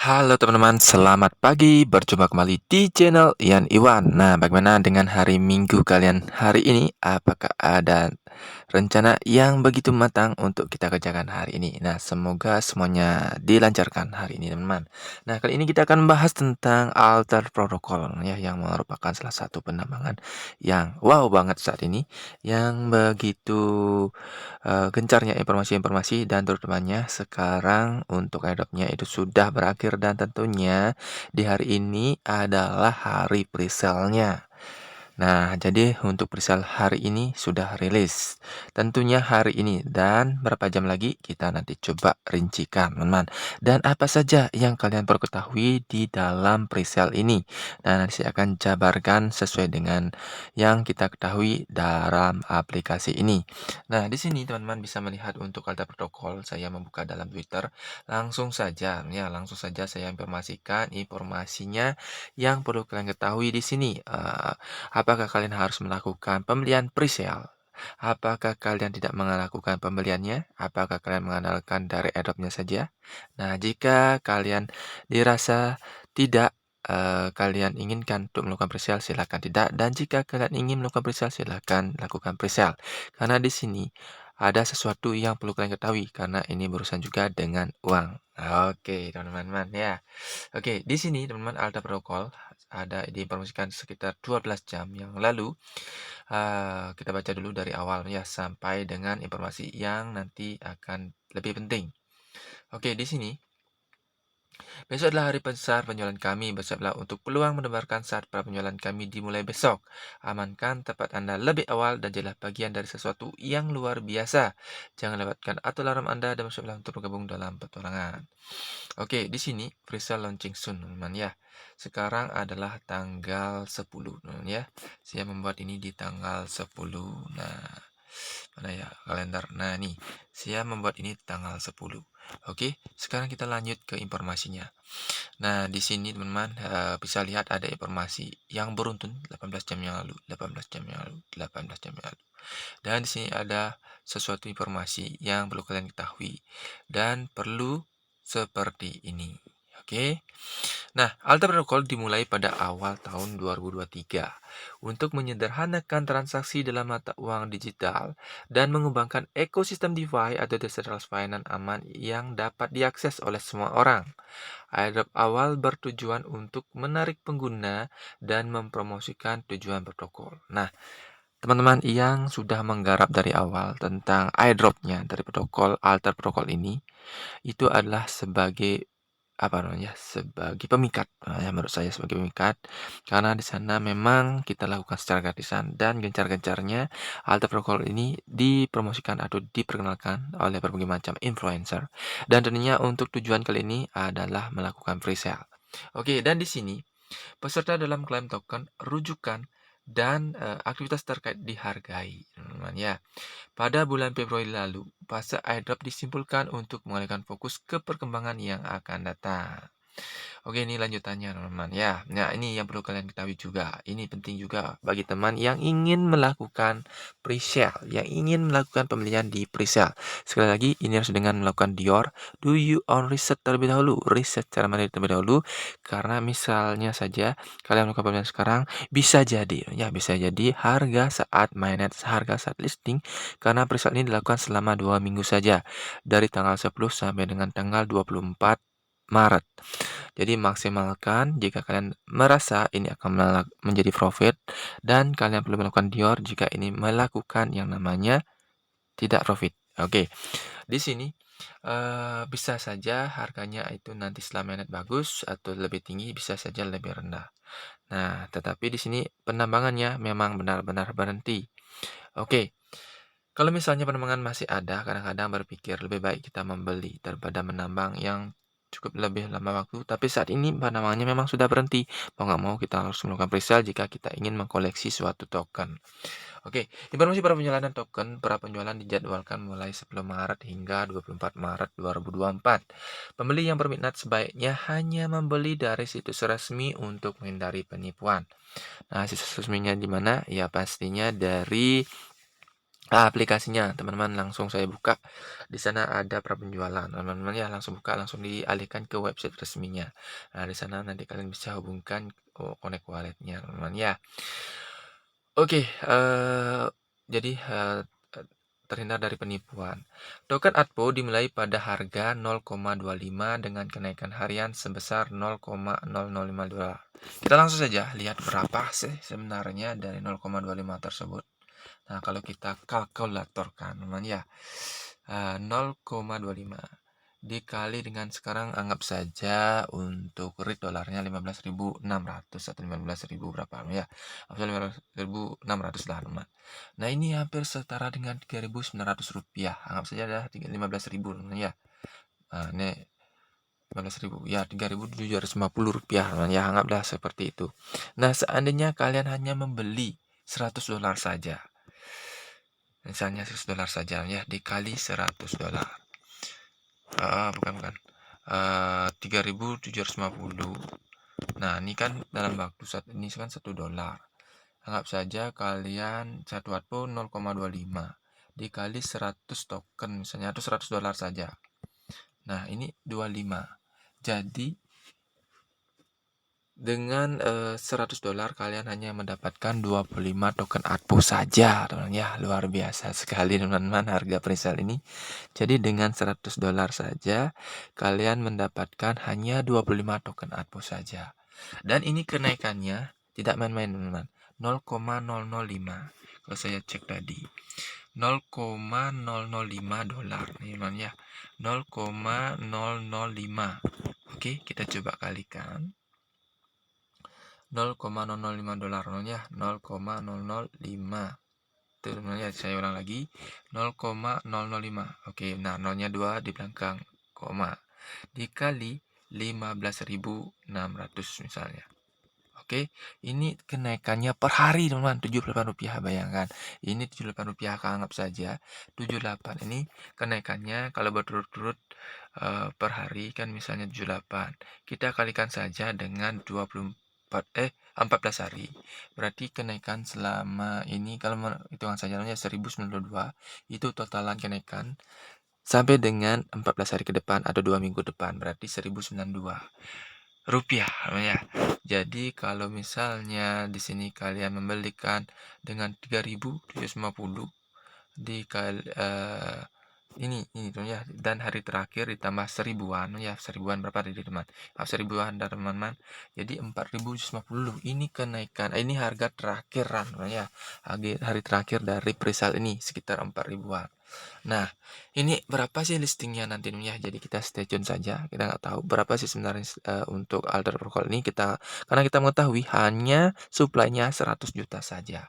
Halo teman-teman, selamat pagi. Berjumpa kembali di channel Ian Iwan. Nah, bagaimana dengan hari Minggu kalian hari ini? Apakah ada rencana yang begitu matang untuk kita kerjakan hari ini? Nah, semoga semuanya dilancarkan hari ini, teman-teman. Nah, kali ini kita akan bahas tentang alter protocol ya, yang merupakan salah satu penambangan yang wow banget saat ini, yang begitu gencarnya informasi-informasi dan terutamanya sekarang untuk airdrop-nya itu sudah berakhir dan tentunya di hari ini adalah hari presale-nya. Nah, jadi untuk presale hari ini sudah rilis. Tentunya hari ini dan berapa jam lagi kita nanti coba rincikan, teman-teman. Dan apa saja yang kalian perlu ketahui di dalam presale ini. Nah, nanti saya akan jabarkan sesuai dengan yang kita ketahui dalam aplikasi ini. Nah, di sini teman-teman bisa melihat untuk alter protokol saya membuka dalam Twitter. Langsung saja saya informasikan informasinya yang perlu kalian ketahui di sini. Apakah kalian harus melakukan pembelian presale? Apakah kalian tidak melakukan pembeliannya? Apakah kalian mengandalkan dari airdrop-nya saja? Nah, jika kalian dirasa tidak kalian inginkan untuk melakukan presale, silakan tidak. Dan jika kalian ingin melakukan presale, silakan lakukan presale. Karena di sini ada sesuatu yang perlu kalian ketahui karena ini berurusan juga dengan uang. Oke, teman-teman ya. Oke, di sini teman-teman Alta Protocol ada diinformasikan sekitar 12 jam yang lalu. Kita baca dulu dari awal ya sampai dengan informasi yang nanti akan lebih penting. Oke, di sini besok adalah hari besar penjualan kami. Bersiaplah untuk peluang menebarkan saat para penjualan kami dimulai besok. Amankan tempat Anda lebih awal dan jadilah bagian dari sesuatu yang luar biasa. Jangan lewatkan atau alarm Anda dan bersiaplah untuk bergabung dalam petualangan. Oke, di sini presale launching soon, teman-teman ya. Sekarang adalah tanggal 10, teman-teman ya. Saya membuat ini di tanggal 10. Nah, mana ya kalender? Nah, nih, saya membuat ini tanggal 10. Oke, sekarang kita lanjut ke informasinya. Nah, di sini teman-teman bisa lihat ada informasi yang beruntun 18 jam yang lalu, 18 jam yang lalu, 18 jam yang lalu. Dan di sini ada sesuatu informasi yang perlu kalian ketahui dan perlu seperti ini. Oke. Nah, Alta Protocol dimulai pada awal tahun 2023 untuk menyederhanakan transaksi dalam mata uang digital dan mengembangkan ekosistem DeFi atau Decentralized Finance aman yang dapat diakses oleh semua orang. Airdrop awal bertujuan untuk menarik pengguna dan mempromosikan tujuan protokol. Nah, teman-teman yang sudah menggarap dari awal tentang airdropnya dari protokol Alter Protocol ini, itu adalah sebagai apa namanya, sebagai pemikat, ya menurut saya sebagai pemikat, karena di sana memang kita lakukan secara gratisan dan gencar-gencarnya Alter Protocol ini dipromosikan atau diperkenalkan oleh berbagai macam influencer. Dan tentunya untuk tujuan kali ini adalah melakukan presale. Oke, dan di sini peserta dalam klaim token, rujukan, dan aktivitas terkait dihargai, teman-teman ya. Pada bulan Februari lalu, fase airdrop disimpulkan untuk mengalihkan fokus ke perkembangan yang akan datang. Oke, ini lanjutannya teman-teman ya. Nah, ini yang perlu kalian ketahui juga. Ini penting juga bagi teman yang ingin melakukan presale, yang ingin melakukan pembelian di presale. Sekali lagi, ini harus dengan melakukan Dior. Do you own research terlebih dahulu? Riset cara mandiri terlebih dahulu. Karena misalnya saja kalian melakukan pembelian sekarang, bisa jadi, ya bisa jadi harga saat mainnet, harga saat listing, karena presale ini dilakukan selama 2 minggu saja. Dari tanggal 10 sampai dengan tanggal 24 Maret. Jadi maksimalkan jika kalian merasa ini akan menjadi profit dan kalian perlu melakukan Dior jika ini melakukan yang namanya tidak profit. Oke, di sini bisa saja harganya itu nanti setelah mainnet bagus atau lebih tinggi bisa saja lebih rendah. Nah, tetapi di sini penambangannya memang benar-benar berhenti. Oke, kalau misalnya penambangan masih ada, kadang-kadang berpikir lebih baik kita membeli daripada menambang yang cukup lebih lama waktu. Tapi saat ini penambangannya memang sudah berhenti. Mau nggak mau kita harus melakukan presale jika kita ingin mengkoleksi suatu token. Oke, informasi para penjualan token, para penjualan dijadwalkan mulai 10 Maret hingga 24 Maret 2024. Pembeli yang berminat sebaiknya hanya membeli dari situs resmi untuk menghindari penipuan. Nah, situs resminya di mana? Ya pastinya dari aplikasinya teman-teman langsung saya buka. Di sana ada prapenjualan. Teman-teman ya langsung buka, langsung dialihkan ke website resminya. Nah, di sana nanti kalian bisa hubungkan connect walletnya, teman-teman ya. Oke, jadi terhindar dari penipuan. Token ATPO dimulai pada harga 0,25 dengan kenaikan harian sebesar 0,005 dolar. Kita langsung saja lihat berapa sih sebenarnya dari 0,25 tersebut. Nah, kalau kita kalkulatorkan, teman ya, 0,25 dikali dengan sekarang anggap saja untuk rate dolarnya 15.600 atau 15.000 berapa ya, atau 15.600 lah teman. Nah, ini hampir setara dengan 3.900 rupiah, anggap saja adalah 15.000 teman ya. Nah, ini 15.000 ya, 3.750 rupiah teman ya, anggaplah seperti itu. Nah, seandainya kalian hanya membeli 100 dolar saja, misalnya 100 dolar saja ya, dikali 100 dolar, bukan 3.750. Nah, ini kan dalam waktu saat ini kan 1 dolar. Anggap saja kalian satu ATPO 0,25 dikali 100 token misalnya, atau 100 dolar saja. Nah, ini 25. Jadi dengan 100 dolar kalian hanya mendapatkan 25 token ATPO saja, teman ya. Luar biasa sekali teman-teman harga presale ini. Jadi dengan 100 dolar saja kalian mendapatkan hanya 25 token ATPO saja. Dan ini kenaikannya tidak main-main teman-teman. 0,005. Kalau saya cek tadi 0,005 dolar nih teman ya. 0,005. Oke, kita coba kalikan 0,005 dolar ya, 0,005. Itu teman ya, saya ulang lagi 0,005. Oke, nah nolnya 2 di belakang koma dikali 15.600 misalnya. Oke, ini kenaikannya per hari teman-teman, 78 rupiah, bayangkan. Ini 78 rupiah, anggap saja 78 ini kenaikannya kalau berturut-turut per hari kan misalnya 78. Kita kalikan saja dengan 14 hari. Berarti kenaikan selama ini kalau hitungan saja 1092 itu totalan kenaikan sampai dengan 14 hari ke depan atau 2 minggu depan, berarti 1092 rupiah ya. Jadi kalau misalnya di sini kalian membelikan dengan 3.750 dikali ini tuh ya, dan hari terakhir ditambah 1.000-an ya, 1.000-an berapa tadi teman? 1.000-an teman-teman. Jadi 4.750 ini kenaikan. Ini harga terakhiran ya. Hari terakhir dari presale ini sekitar 4.000-an. Nah, ini berapa sih listingnya nanti ya? Jadi kita stay tune saja. Kita nggak tahu berapa sih sebenarnya untuk Alter Protocol ini, karena kita mengetahui hanya supply-nya 100 juta saja.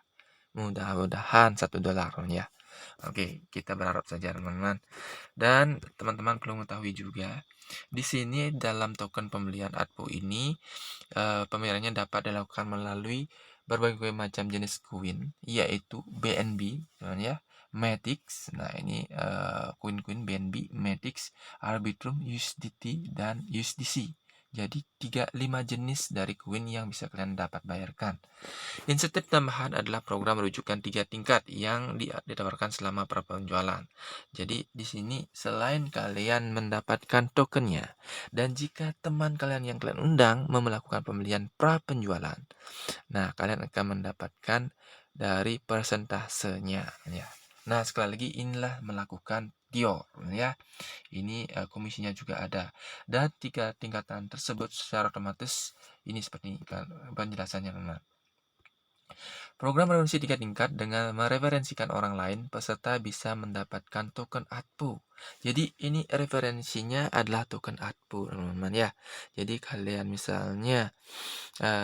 Mudah-mudahan 1 dolar ya. Oke, kita berharap saja teman-teman. Dan teman-teman perlu mengetahui juga, di sini dalam token pembelian ATPO ini, pembeliannya dapat dilakukan melalui berbagai macam jenis koin, yaitu BNB, teman ya, Matic. Nah, ini koin-koin BNB, Matic, Arbitrum, USDT, dan USDC. Jadi 5 jenis dari koin yang bisa kalian dapat bayarkan. Insentif tambahan adalah program rujukan 3 tingkat yang ditawarkan selama prapenjualan. Jadi di sini selain kalian mendapatkan tokennya, dan jika teman kalian yang kalian undang melakukan pembelian prapenjualan, nah kalian akan mendapatkan dari persentasenya ya. Nah, sekali lagi inilah melakukan TIO ya. Ini komisinya juga ada. Dan 3 tingkatan tersebut secara otomatis ini seperti penjelasannya teman. Program referensi 3 tingkat dengan mereferensikan orang lain, peserta bisa mendapatkan token ATPO. Jadi ini referensinya adalah token ATPO, teman-teman ya. Jadi kalian misalnya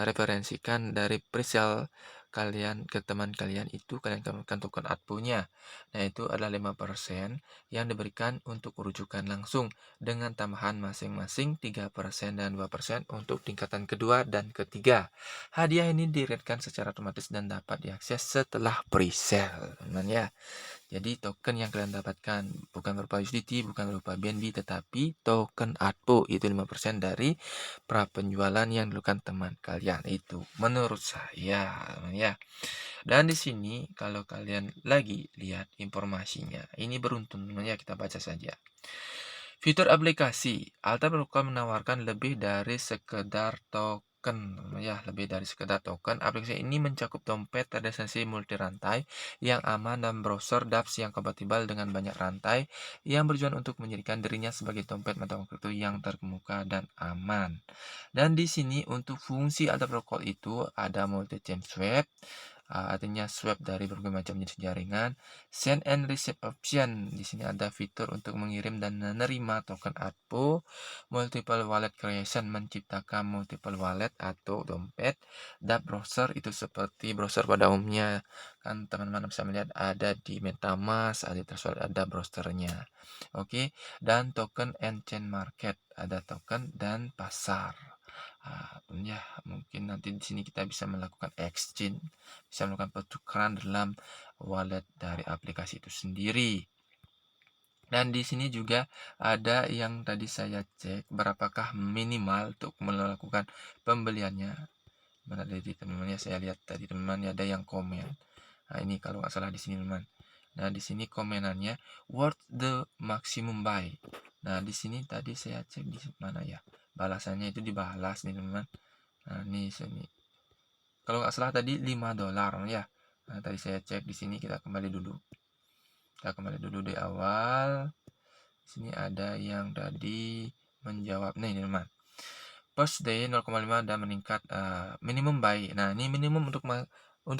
referensikan dari presale kalian ke teman kalian, itu kalian akan token ATPO-nya. Nah, itu adalah 5% yang diberikan untuk rujukan langsung dengan tambahan masing-masing 3% dan 2% untuk tingkatan kedua dan ketiga. Hadiah ini diredakan secara otomatis dan dapat diakses setelah presale, teman ya. Jadi token yang kalian dapatkan bukan berupa USDT, bukan berupa BNB, tetapi token ATPO itu 5% dari pra penjualan yang dilakukan teman kalian itu menurut saya ya. Dan di sini kalau kalian lagi lihat informasinya, ini beruntun ya, kita baca saja. Fitur aplikasi Alta Protocol menawarkan lebih dari sekedar token ya, lebih dari sekedar token. Aplikasi ini mencakup dompet terdesensi multi rantai yang aman dan browser dApps yang kompatibel dengan banyak rantai yang berjuang untuk menjadikan dirinya sebagai dompet mata uang kripto yang terkemuka dan aman. Dan di sini untuk fungsi Alta Protocol itu ada multi chain swap, artinya swap dari berbagai macam jenis jaringan. Send and receive option, di sini ada fitur untuk mengirim dan menerima token ATPO. Multiple wallet creation, menciptakan multiple wallet atau dompet. Dan browser itu seperti browser pada umumnya kan, teman-teman bisa melihat ada di MetaMask, ada Trustwallet, ada browsernya. Oke, dan token and chain market, ada token dan pasar. Ya, mungkin nanti di sini kita bisa melakukan exchange, bisa melakukan pertukaran dalam wallet dari aplikasi itu sendiri. Dan di sini juga ada yang tadi saya cek berapakah minimal untuk melakukan pembeliannya. Mana dari teman-teman ya, saya lihat tadi teman-teman ada yang komen. Nah, ini kalau nggak salah di sini teman. Nah, di sini komenannya worth the maximum buy. Nah, di sini tadi saya cek di mana ya? Balasannya itu dibalas nih teman-teman. Nah, ini sini. Kalau nggak salah tadi $5 ya. Nah, tadi saya cek di sini, kita kembali dulu. Kita kembali dulu di awal. Sini ada yang tadi menjawab nih teman. First day 0,5 dan meningkat minimum buy. Nah, ini minimum untuk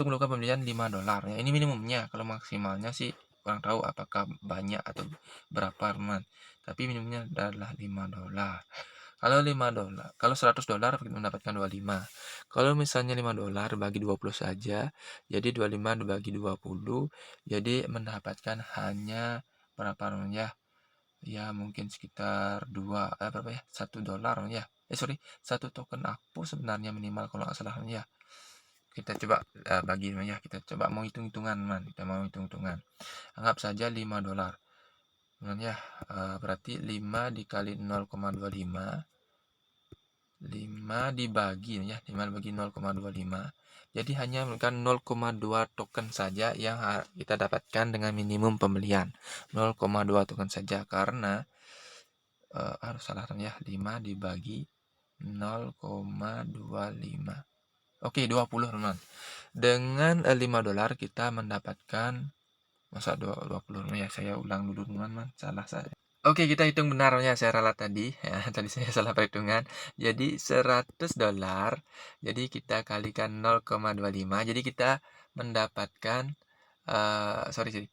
melakukan pembelian $5 ya. Ini minimumnya. Kalau maksimalnya sih kurang tahu apakah banyak atau berapa teman. Tapi minimumnya adalah $5. Kalau $5, kalau $100 kita mendapatkan 25. Kalau misalnya $5 bagi 20 saja, jadi 25 dibagi 20, jadi mendapatkan hanya berapa namanya? Ya mungkin sekitar berapa ya? $1 ya. Sorry, satu token aku sebenarnya minimal kalau nggak salah ya. Kita coba bagi ya, kita coba mau hitung-hitungan man, kita mau hitung-hitungan. Anggap saja $5. Ya, berarti 5 dikali 0,25, 5 dibagi ya, 5 dibagi 0,25. Jadi hanya memberikan 0,2 token saja yang kita dapatkan dengan minimum pembelian. 0,2 token saja karena harus salah ya, 5 dibagi 0,25. Oke, 20 teman. Dengan $5 kita mendapatkan masa 20 ya, saya ulang dulu teman-teman, salah saya. Oke, kita hitung benarnya, saya ralat tadi. Ya, tadi saya salah perhitungan. Jadi $100. Jadi kita kalikan 0,25. Jadi kita mendapatkan sorry.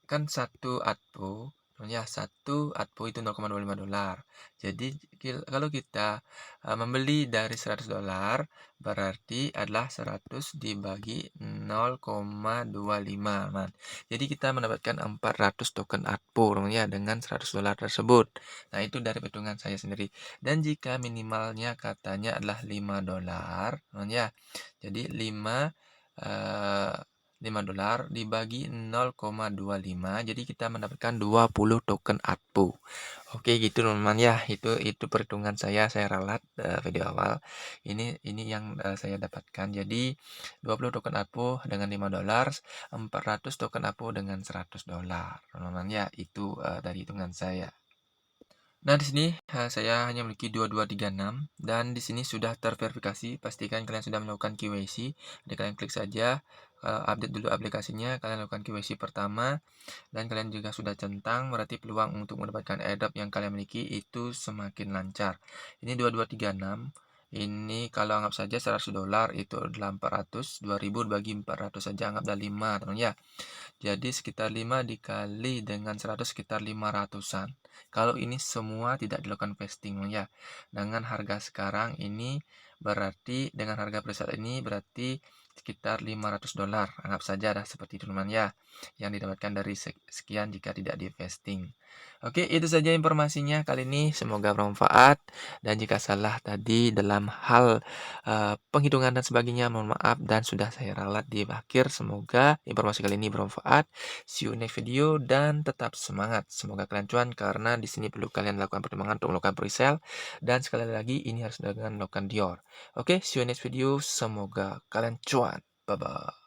Kan satu ATPO, ya satu ATPO itu $0,25. Jadi kalau kita membeli dari $100, berarti adalah 100 dibagi 0,25 man. Jadi kita mendapatkan 400 token ATPO ya dengan $100 tersebut. Nah, itu dari perhitungan saya sendiri. Dan jika minimalnya katanya adalah $5 ya. Jadi 5 $5 dibagi 0,25, jadi kita mendapatkan 20 token ATPO. Oke gitu teman-teman ya, itu perhitungan saya ralat video awal. Ini yang saya dapatkan. Jadi 20 token ATPO dengan $5, 400 token ATPO dengan $100. Teman-teman ya, itu dari hitungan saya. Nah, di sini saya hanya memiliki 2236 dan di sini sudah terverifikasi. Pastikan kalian sudah melakukan KYC. Jadi kalian klik saja, update dulu aplikasinya, kalian lakukan KYC pertama dan kalian juga sudah centang, berarti peluang untuk mendapatkan airdrop yang kalian miliki itu semakin lancar. Ini 2236. Ini kalau anggap saja $100 itu adalah 400, 2000 bagi 400 saja, anggaplah 5 teman ya. Jadi sekitar 5 dikali dengan 100 sekitar 500-an. Kalau ini semua tidak dilakukan vesting ya. Dengan harga sekarang ini berarti dengan harga preset ini berarti sekitar $500. Anggap saja dah seperti itu teman ya, yang didapatkan dari sekian jika tidak divesting. Oke, itu saja informasinya kali ini. Semoga bermanfaat. Dan jika salah tadi dalam hal penghitungan dan sebagainya, mohon maaf dan sudah saya ralat di akhir. Semoga informasi kali ini bermanfaat. See you next video dan tetap semangat. Semoga kalian cuan karena di sini perlu kalian lakukan pertimbangan untuk melakukan presale. Dan sekali lagi ini harus dengan melakukan Dior. Oke, see you next video. Semoga kalian cuan. Bye-bye.